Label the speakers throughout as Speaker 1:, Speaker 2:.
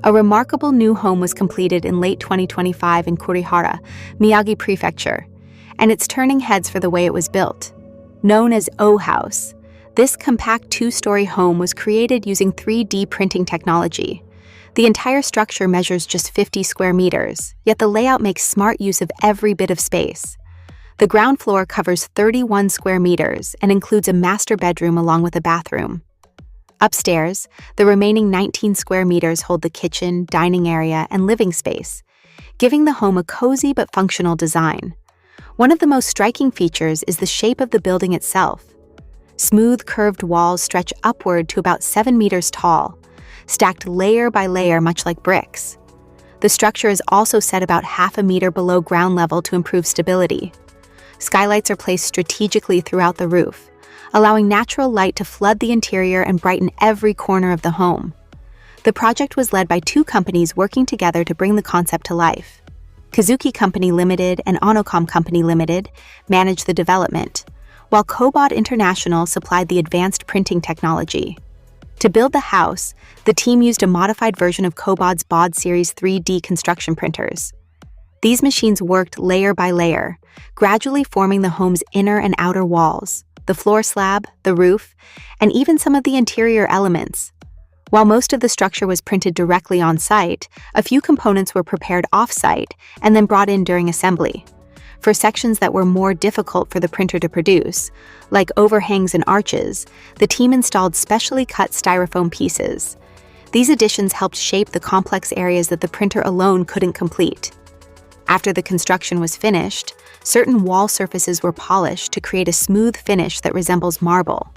Speaker 1: A remarkable new home was completed in late 2025 in Kurihara, Miyagi Prefecture, and it's turning heads for the way it was built. Known as O House, this compact two-story home was created using 3D printing technology. The entire structure measures just 50 square meters, yet the layout makes smart use of every bit of space. The ground floor covers 31 square meters and includes a master bedroom along with a bathroom. Upstairs, the remaining 19 square meters hold the kitchen, dining area, and living space, giving the home a cozy but functional design. One of the most striking features is the shape of the building itself. Smooth, curved walls stretch upward to about 7 meters tall, stacked layer by layer much like bricks. The structure is also set about half a meter below ground level to improve stability. Skylights are placed strategically throughout the roof, allowing natural light to flood the interior and brighten every corner of the home. The project was led by two companies working together to bring the concept to life. Kazuki Company Limited and Onocom Company Limited managed the development, while COBOD International supplied the advanced printing technology. To build the house, the team used a modified version of COBOD's BOD series 3D construction printers. These machines worked layer by layer, gradually forming the home's inner and outer walls, the floor slab, the roof, and even some of the interior elements. While most of the structure was printed directly on site, a few components were prepared off-site and then brought in during assembly. For sections that were more difficult for the printer to produce, like overhangs and arches, the team installed specially cut styrofoam pieces. These additions helped shape the complex areas that the printer alone couldn't complete. After the construction was finished, certain wall surfaces were polished to create a smooth finish that resembles marble.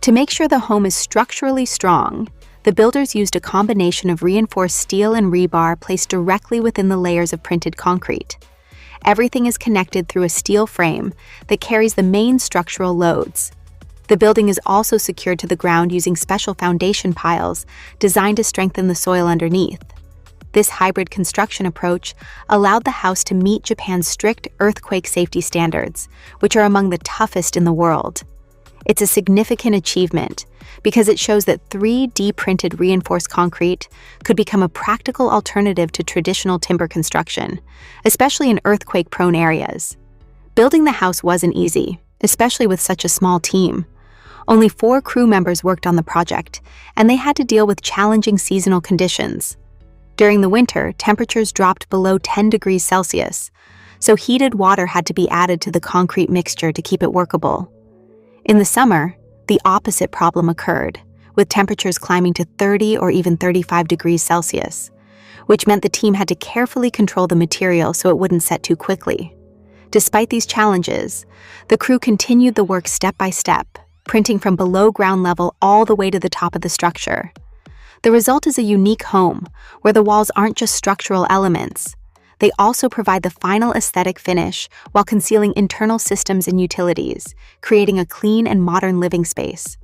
Speaker 1: To make sure the home is structurally strong, the builders used a combination of reinforced steel and rebar placed directly within the layers of printed concrete. Everything is connected through a steel frame that carries the main structural loads. The building is also secured to the ground using special foundation piles designed to strengthen the soil underneath. This hybrid construction approach allowed the house to meet Japan's strict earthquake safety standards, which are among the toughest in the world. It's a significant achievement because it shows that 3D printed reinforced concrete could become a practical alternative to traditional timber construction, especially in earthquake-prone areas. Building the house wasn't easy, especially with such a small team. Only 4 crew members worked on the project, and they had to deal with challenging seasonal conditions. During the winter, temperatures dropped below 10 degrees Celsius, so heated water had to be added to the concrete mixture to keep it workable. In the summer, the opposite problem occurred, with temperatures climbing to 30 or even 35 degrees Celsius, which meant the team had to carefully control the material so it wouldn't set too quickly. Despite these challenges, the crew continued the work step by step, printing from below ground level all the way to the top of the structure. The result is a unique home, where the walls aren't just structural elements. They also provide the final aesthetic finish while concealing internal systems and utilities, creating a clean and modern living space.